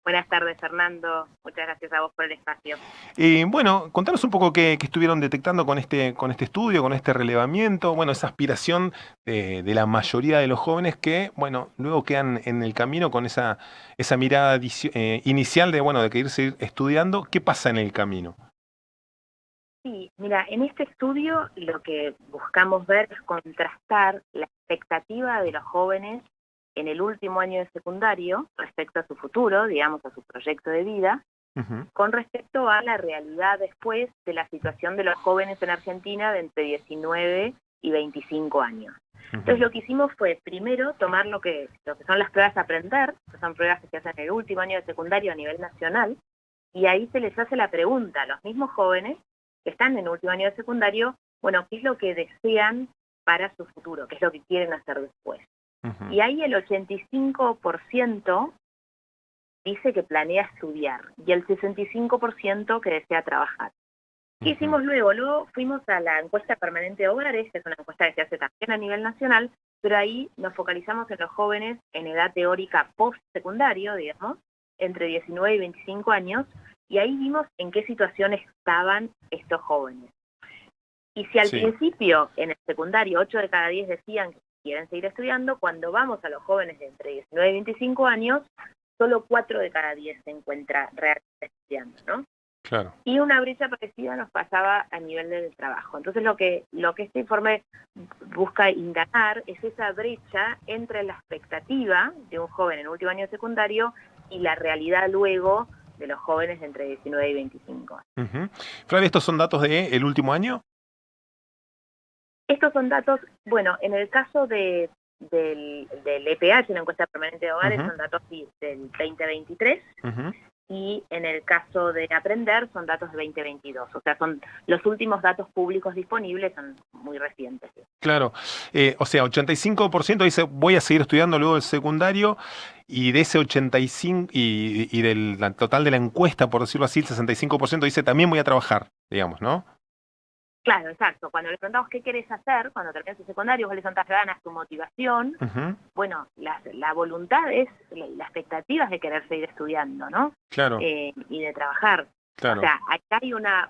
Buenas tardes, Fernando. Muchas gracias a vos por el espacio. Bueno, contanos un poco qué estuvieron detectando con este estudio, con este relevamiento, bueno, esa aspiración de la mayoría de los jóvenes que, bueno, luego quedan en el camino con esa mirada inicial de, bueno, de querer seguir estudiando. ¿Qué pasa en el camino? Sí, mira, en este estudio lo que buscamos ver es contrastar la expectativa de los jóvenes en el último año de secundario respecto a su futuro, digamos, a su proyecto de vida, Ujú. con respecto a la realidad después de la situación de los jóvenes en Argentina de entre 19 y 25 años. Entonces Ujú. lo que hicimos fue primero tomar lo que son las pruebas a aprender, que son pruebas que se hacen en el último año de secundario a nivel nacional, y ahí se les hace la pregunta a los mismos jóvenes que están en el último año de secundario, bueno, ¿qué es lo que desean para su futuro? ¿Qué es lo que quieren hacer después? Ujú. Y ahí el 85% dice que planea estudiar y el 65% que desea trabajar. ¿Qué Ujú. hicimos luego? Luego fuimos a la encuesta permanente de hogares, que es una encuesta que se hace también a nivel nacional, pero ahí nos focalizamos en los jóvenes en edad teórica post-secundario, digamos, entre 19 y 25 años, y ahí vimos en qué situación estaban estos jóvenes. Y si al Sí. principio en el secundario 8 de cada 10 decían que quieren seguir estudiando, cuando vamos a los jóvenes de entre 19 y 25 años, solo 4 de cada 10 se encuentra realmente estudiando, ¿no? Claro. Y una brecha parecida nos pasaba a nivel del trabajo. Entonces lo que este informe busca indagar es esa brecha entre la expectativa de un joven en último año de secundario y la realidad luego de los jóvenes entre 19 y 25. Ujú. Flavia, ¿estos son datos del último año? Estos son datos, bueno, en el caso del EPH, la encuesta permanente de hogares, Ujú. son datos del 2023, Ujú. y en el caso de Aprender son datos de 2022, o sea, son los últimos datos públicos disponibles, son muy recientes. Claro, o sea, 85% dice voy a seguir estudiando luego del secundario y de ese 85 y del total de la encuesta, por decirlo así, el 65% dice también voy a trabajar, digamos, ¿no? Claro, exacto. Cuando le preguntamos qué querés hacer cuando termines tu secundario, cuáles son tus ganas, tu motivación, Ujú. bueno, la voluntad es, la expectativa es de querer seguir estudiando, ¿no? Claro, Y de trabajar. O claro. sea, acá hay una,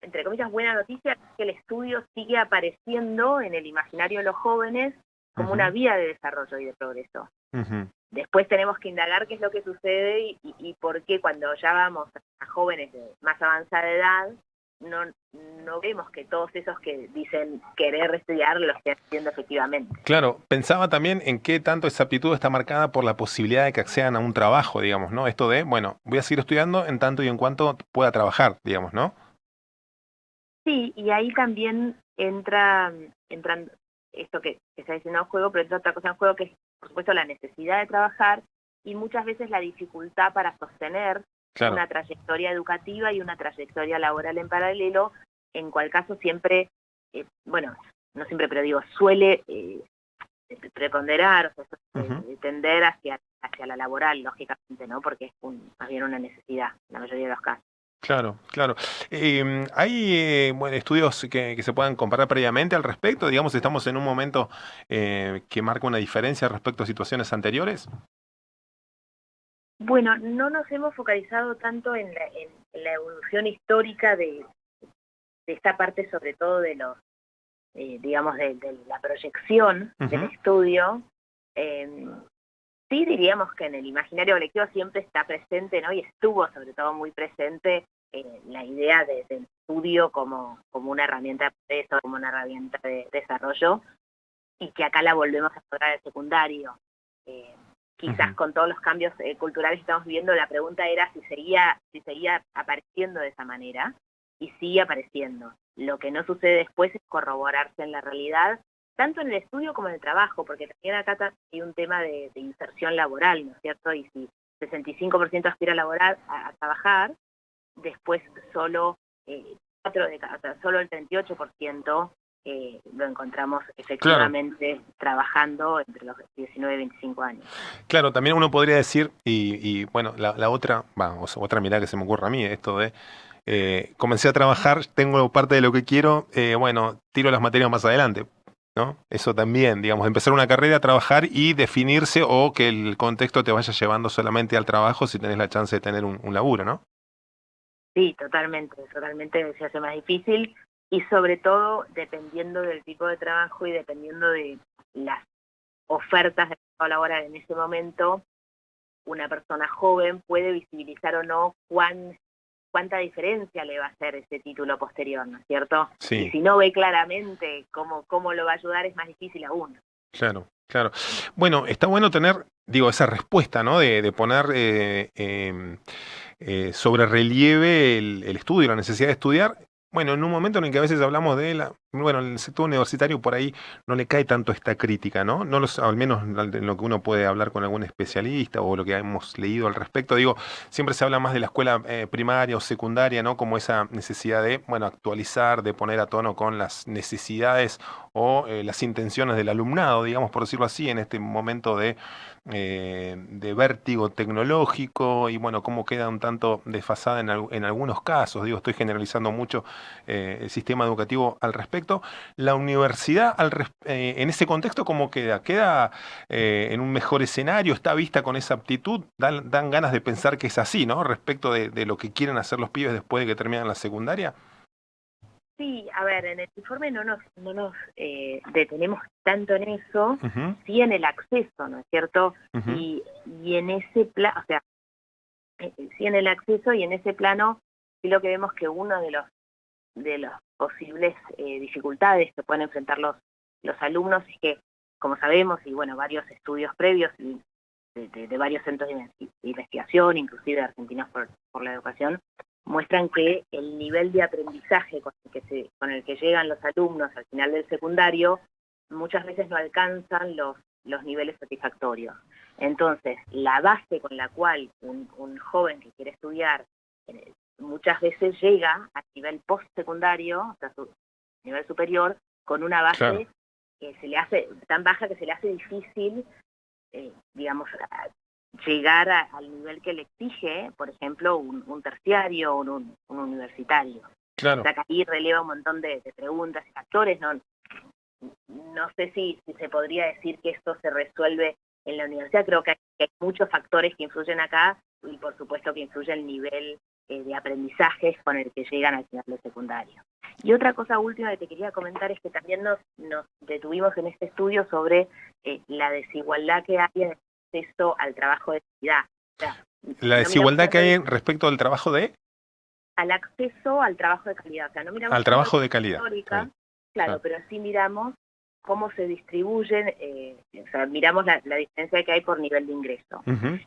entre comillas, buena noticia, que el estudio sigue apareciendo en el imaginario de los jóvenes como una Ujú. vía de desarrollo y de progreso. Ujú. Después tenemos que indagar qué es lo que sucede y por qué cuando ya vamos a jóvenes de más avanzada edad, no, no vemos que todos esos que dicen querer estudiar lo estén haciendo efectivamente. Claro, pensaba también en qué tanto esa aptitud está marcada por la posibilidad de que accedan a un trabajo, digamos, ¿no? Esto de, bueno, voy a seguir estudiando en tanto y en cuanto pueda trabajar, digamos, ¿no? Sí, y ahí también entran esto que se está diciendo en juego, pero entra otra cosa en juego que es, por supuesto, la necesidad de trabajar y muchas veces la dificultad para sostener Claro. una trayectoria educativa y una trayectoria laboral en paralelo, en cual caso siempre, bueno, no siempre, pero digo, suele preponderar, o sea, Ujú. tender hacia la laboral, lógicamente, ¿no? Porque es más bien una necesidad, en la mayoría de los casos. Claro, claro. ¿Hay bueno, estudios que se puedan comparar previamente al respecto? Digamos, estamos en un momento que marca una diferencia respecto a situaciones anteriores. Bueno, no nos hemos focalizado tanto en la evolución histórica de esta parte, sobre todo de los, digamos, de la proyección del Ujú. estudio. Eh, sí diríamos que en el imaginario colectivo siempre está presente, ¿no? Y estuvo sobre todo muy presente la idea del estudio como una herramienta de progreso, como una herramienta de desarrollo, y que acá la volvemos a explorar el secundario. Eh, Quizás Ujú. con todos los cambios culturales que estamos viviendo, la pregunta era si seguía apareciendo de esa manera, y sigue apareciendo. Lo que no sucede después es corroborarse en la realidad, tanto en el estudio como en el trabajo, porque también acá hay un tema de inserción laboral, ¿no es cierto? Y si 65% aspira a trabajar, después solo 4 de cada, o sea, solo el 38% lo encontramos Claro, efectivamente trabajando entre los 19 y 25 años. claro, también uno podría decir, bueno, la otra, o sea, otra mirada que se me ocurre a mí, esto de comencé a trabajar, tengo parte de lo que quiero, bueno, tiro las materias más adelante. ¿no? Eso también, digamos, empezar una carrera, trabajar y definirse o que el contexto te vaya llevando solamente al trabajo si tenés la chance de tener un laburo, ¿no? Sí, totalmente se hace más difícil y sobre todo dependiendo del tipo de trabajo y dependiendo de las ofertas de mercado laboral en ese momento, una persona joven puede visibilizar o no cuánta diferencia le va a hacer ese título posterior, ¿no es cierto? Y Sí, si no ve claramente cómo lo va a ayudar, es más difícil aún. claro, claro. Bueno, está bueno tener, digo, esa respuesta, ¿no? De poner sobre relieve el estudio, la necesidad de estudiar. Bueno, en un momento en el que a veces hablamos de bueno, en el sector universitario por ahí no le cae tanto esta crítica, ¿no? No los, al menos en lo que uno puede hablar con algún especialista o lo que hemos leído al respecto. Digo, siempre se habla más de la escuela primaria o secundaria, ¿no? Como esa necesidad de, bueno, actualizar, de poner a tono con las necesidades o las intenciones del alumnado, digamos, por decirlo así, en este momento de vértigo tecnológico y bueno, cómo queda un tanto desfasada en algunos casos, digo, estoy generalizando mucho el sistema educativo al respecto. La universidad en ese contexto, ¿cómo queda? ¿Queda en un mejor escenario? ¿Está vista con esa aptitud? Dan ganas de pensar que es así, ¿no? Respecto de lo que quieren hacer los pibes después de que terminan la secundaria. Sí, a ver, en el informe no nos detenemos tanto en eso, Ujú, sí en el acceso, ¿no es cierto? ujú, Y en ese plano, o sea, sí en el acceso y en ese plano, sí lo que vemos que uno de los posibles dificultades que pueden enfrentar los alumnos es que, como sabemos, y bueno, varios estudios previos de varios centros de investigación, inclusive argentinos por la educación, muestran que el nivel de aprendizaje con el que llegan los alumnos al final del secundario muchas veces no alcanzan los niveles satisfactorios. Entonces, la base con la cual un joven que quiere estudiar muchas veces llega a nivel postsecundario, o sea, su nivel superior, con una claro, base que se le hace tan baja que se le hace difícil, digamos, llegar al nivel que le exige, por ejemplo, un terciario o un universitario. O claro. sea, que ahí releva un montón de preguntas y factores, no sé si se podría decir que esto se resuelve en la universidad, creo que hay muchos factores que influyen acá y por supuesto que influye el nivel de aprendizajes con el que llegan al final del secundario. Y otra cosa última que te quería comentar es que también nos detuvimos en este estudio sobre la desigualdad que hay en el acceso al trabajo de calidad. O sea, La no miramos desigualdad que hay solo respecto al trabajo al acceso al trabajo de calidad, o sea, no miramos al solo la trabajo de calidad. Está histórica, bien. claro, Claro. pero sí miramos cómo se distribuyen, o sea, miramos la diferencia que hay por nivel de ingreso. Ujú,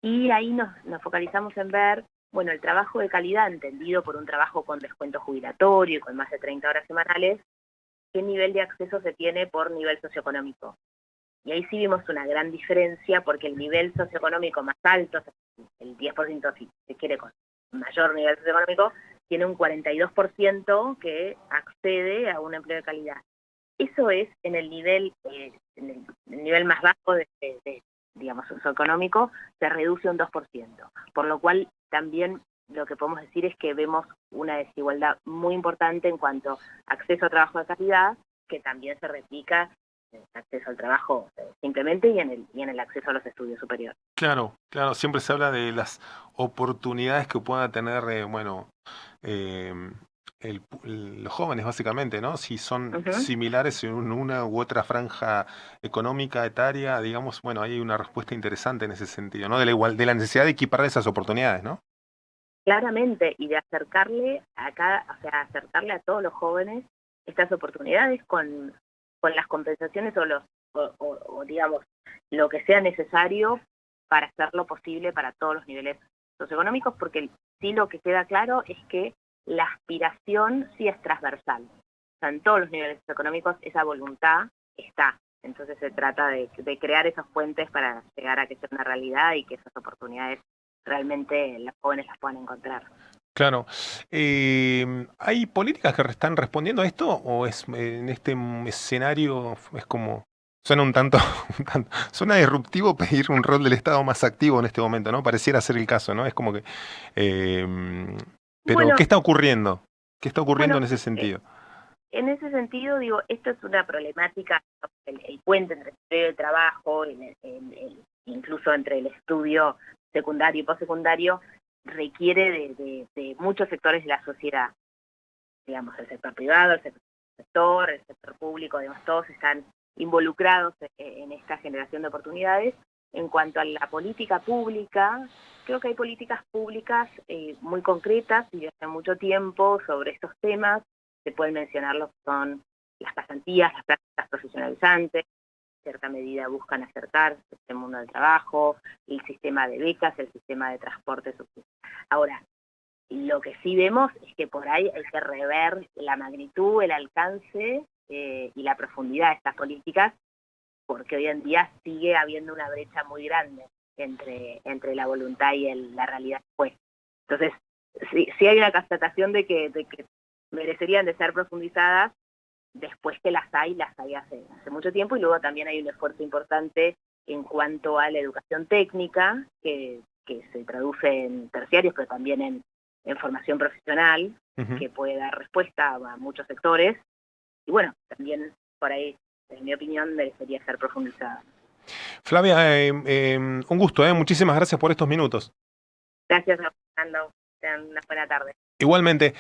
Y ahí nos focalizamos en ver, bueno, el trabajo de calidad, entendido por un trabajo con descuento jubilatorio y con más de 30 horas semanales, qué nivel de acceso se tiene por nivel socioeconómico. Y ahí sí vimos una gran diferencia porque el nivel socioeconómico más alto, o sea, el 10% si se quiere con mayor nivel socioeconómico, tiene un 42% que accede a un empleo de calidad. Eso es en el nivel más bajo digamos, socioeconómico, se reduce un 2%. Por lo cual, también lo que podemos decir es que vemos una desigualdad muy importante en cuanto a acceso a trabajo de calidad, que también se replica en el acceso al trabajo simplemente y en el acceso a los estudios superiores. claro, claro, siempre se habla de las oportunidades que pueda tener, bueno, em, los jóvenes básicamente, ¿no? Si son Ujú. similares en una u otra franja económica, etaria, digamos, bueno, hay una respuesta interesante en ese sentido, ¿no? De la necesidad de equiparar esas oportunidades, ¿no? Claramente, y de o sea, acercarle a todos los jóvenes estas oportunidades con las compensaciones o, digamos, lo que sea necesario para hacerlo posible para todos los niveles socioeconómicos, porque sí lo que queda claro es que la aspiración sí es transversal. O sea, en todos los niveles socioeconómicos esa voluntad está. Entonces se trata de crear esos puentes para llegar a que sea una realidad y que esas oportunidades realmente los jóvenes las puedan encontrar. Claro. ¿Hay políticas que están respondiendo a esto o es en este escenario es como suena un tanto, suena disruptivo pedir un rol del Estado más activo en este momento, ¿no? Pareciera ser el caso, ¿no? Es como que, em, pero ¿qué Bueno, está ocurriendo? ¿Qué está ocurriendo bueno, en ese sentido? En ese sentido, digo, esto es una problemática, el puente entre el estudio y el trabajo, incluso entre el estudio secundario y postsecundario, requiere de muchos sectores de la sociedad, digamos, el sector privado, el sector público, digamos, todos están involucrados en esta generación de oportunidades. En cuanto a la política pública, creo que hay políticas públicas muy concretas y de hace mucho tiempo sobre estos temas. Se pueden mencionar lo que son las pasantías, las prácticas profesionalizantes, en cierta medida buscan acercarse al mundo del trabajo, el sistema de becas, el sistema de transporte. Ahora, lo que sí vemos es que por ahí hay que rever la magnitud, el alcance y la profundidad de estas políticas, porque hoy en día sigue habiendo una brecha muy grande entre la voluntad y la realidad después. Entonces, sí hay una constatación de que merecerían de ser profundizadas. Después que las hay hace mucho tiempo, y luego también hay un esfuerzo importante en cuanto a la educación técnica, que se traduce en terciarios, pero también en formación profesional, que puede dar respuesta a muchos sectores. Y bueno, también por ahí, en mi opinión, merecería ser profundizada. Flavia, un gusto, muchísimas gracias por estos minutos. Gracias, Fernando. Tengan una buena tarde. Igualmente.